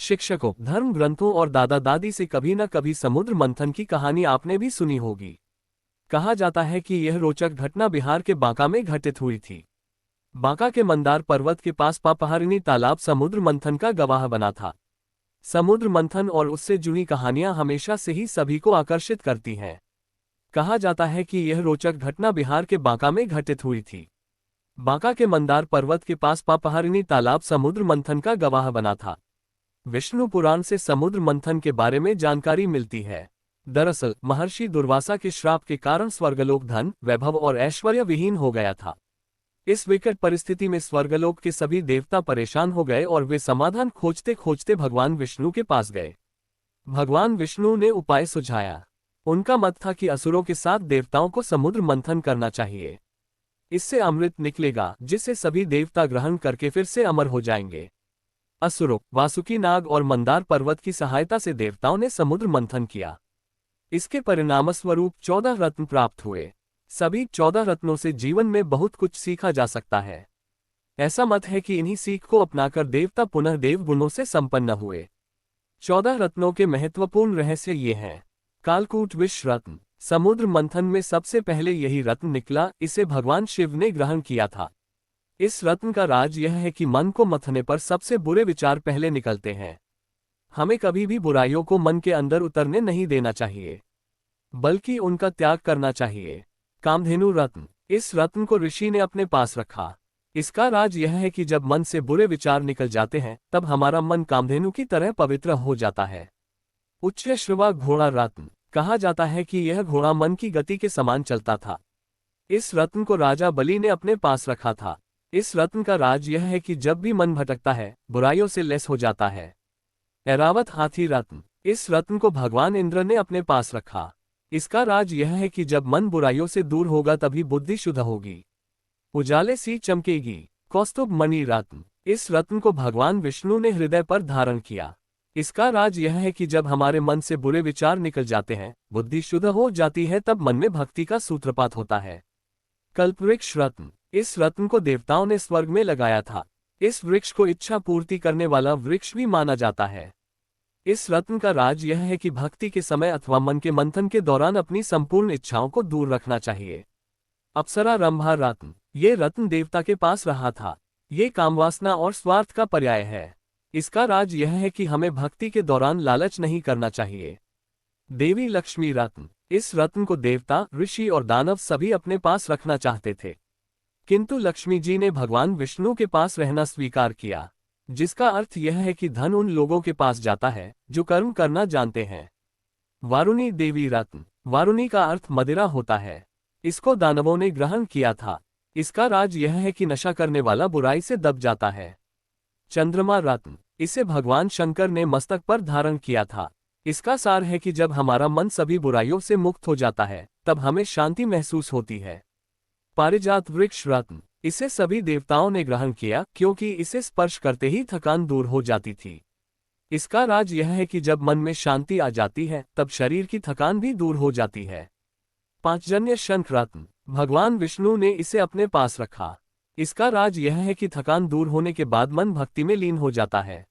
शिक्षकों, धर्म ग्रंथों और दादा दादी से कभी न कभी समुद्र मंथन की कहानी आपने भी सुनी होगी। कहा जाता है कि यह रोचक घटना बिहार के बांका में घटित हुई थी। बांका के मंदार पर्वत के पास पापहारिनी तालाब समुद्र मंथन का गवाह बना था। समुद्र मंथन और उससे जुड़ी कहानियां हमेशा से ही सभी को आकर्षित करती हैं। कहा जाता है कि यह रोचक घटना बिहार के बांका में घटित हुई थी। बांका के मंदार पर्वत के पास पापहारिनी तालाब समुद्र मंथन का गवाह बना था। विष्णु पुराण से समुद्र मंथन के बारे में जानकारी मिलती है। दरअसल महर्षि दुर्वासा के श्राप के कारण स्वर्गलोक धन, वैभव और ऐश्वर्य विहीन हो गया था। इस विकट परिस्थिति में स्वर्गलोक के सभी देवता परेशान हो गए और वे समाधान खोजते खोजते भगवान विष्णु के पास गए। भगवान विष्णु ने उपाय सुझाया। उनका मत था कि असुरों के साथ देवताओं को समुद्र मंथन करना चाहिए। इससे अमृत निकलेगा जिसे सभी देवता ग्रहण करके फिर से अमर हो जाएंगे। असुरों, वासुकी नाग और मंदार पर्वत की सहायता से देवताओं ने समुद्र मंथन किया। इसके परिणामस्वरूप 14 रत्न प्राप्त हुए। सभी 14 रत्नों से जीवन में बहुत कुछ सीखा जा सकता है। ऐसा मत है कि इन्हीं सीख को अपनाकर देवता पुनः देव गुणों से संपन्न हुए। 14 रत्नों के महत्वपूर्ण रहस्य ये हैं। कालकूट विष रत्न। समुद्र मंथन में सबसे पहले यही रत्न निकला, इसे भगवान शिव ने ग्रहण किया था। इस रत्न का राज यह है कि मन को मथने पर सबसे बुरे विचार पहले निकलते हैं। हमें कभी भी बुराइयों को मन के अंदर उतरने नहीं देना चाहिए, बल्कि उनका त्याग करना चाहिए। कामधेनु रत्न। इस रत्न को ऋषि ने अपने पास रखा। इसका राज यह है कि जब मन से बुरे विचार निकल जाते हैं तब हमारा मन कामधेनु की तरह पवित्र हो जाता है। उच्चैःश्रवा घोड़ा रत्न। कहा जाता है कि यह घोड़ा मन की गति के समान चलता था। इस रत्न को राजा बलि ने अपने पास रखा था। इस रत्न का राज यह है कि जब भी मन भटकता है, बुराइयों से लैस हो जाता है। ऐरावत हाथी रत्न। इस रत्न को भगवान इंद्र ने अपने पास रखा। इसका राज यह है कि जब मन बुराइयों से दूर होगा तभी बुद्धि शुद्ध होगी, उजाले सी चमकेगी। कौस्तुभ मणि रत्न। इस रत्न को भगवान विष्णु ने हृदय पर धारण किया। इसका राज यह है कि जब हमारे मन से बुरे विचार निकल जाते हैं, बुद्धि शुद्ध हो जाती है, तब मन में भक्ति का सूत्रपात होता है। कल्पवृक्ष रत्न। इस रत्न को देवताओं ने स्वर्ग में लगाया था। इस वृक्ष को इच्छा पूर्ति करने वाला वृक्ष भी माना जाता है। इस रत्न का राज यह है कि भक्ति के समय अथवा मन के मंथन के दौरान अपनी संपूर्ण इच्छाओं को दूर रखना चाहिए। अप्सरा रंभा रत्न। ये रत्न देवता के पास रहा था। ये कामवासना और स्वार्थ का पर्याय है। इसका राज यह है कि हमें भक्ति के दौरान लालच नहीं करना चाहिए। देवी लक्ष्मी रत्न। इस रत्न को देवता, ऋषि और दानव सभी अपने पास रखना चाहते थे, किंतु लक्ष्मी जी ने भगवान विष्णु के पास रहना स्वीकार किया, जिसका अर्थ यह है कि धन उन लोगों के पास जाता है जो कर्म करना जानते हैं। वारुणी देवी रत्न। वारुणी का अर्थ मदिरा होता है। इसको दानवों ने ग्रहण किया था। इसका राज यह है कि नशा करने वाला बुराई से दब जाता है। चंद्रमा रत्न। इसे भगवान शंकर ने मस्तक पर धारण किया था। इसका सार है कि जब हमारा मन सभी बुराइयों से मुक्त हो जाता है, तब हमें शांति महसूस होती है। पारिजात वृक्ष रत्न। इसे सभी देवताओं ने ग्रहण किया क्योंकि इसे स्पर्श करते ही थकान दूर हो जाती थी। इसका राज यह है कि जब मन में शांति आ जाती है, तब शरीर की थकान भी दूर हो जाती है। पांचजन्य शंख रत्न। भगवान विष्णु ने इसे अपने पास रखा। इसका राज यह है कि थकान दूर होने के बाद मन भक्ति में लीन हो जाता है।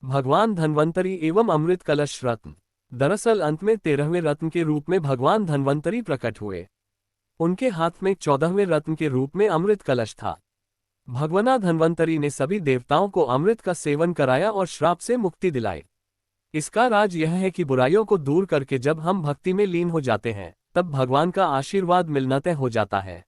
भगवान धन्वंतरी एवं अमृत कलश रत्न। दरअसल अंत में 13वें रत्न के रूप में भगवान धन्वंतरी प्रकट हुए। उनके हाथ में 14वें रत्न के रूप में अमृत कलश था। भगवान धन्वंतरी ने सभी देवताओं को अमृत का सेवन कराया और श्राप से मुक्ति दिलाई। इसका राज यह है कि बुराइयों को दूर करके जब हम भक्ति में लीन हो जाते हैं, तब भगवान का आशीर्वाद मिलना तय हो जाता है।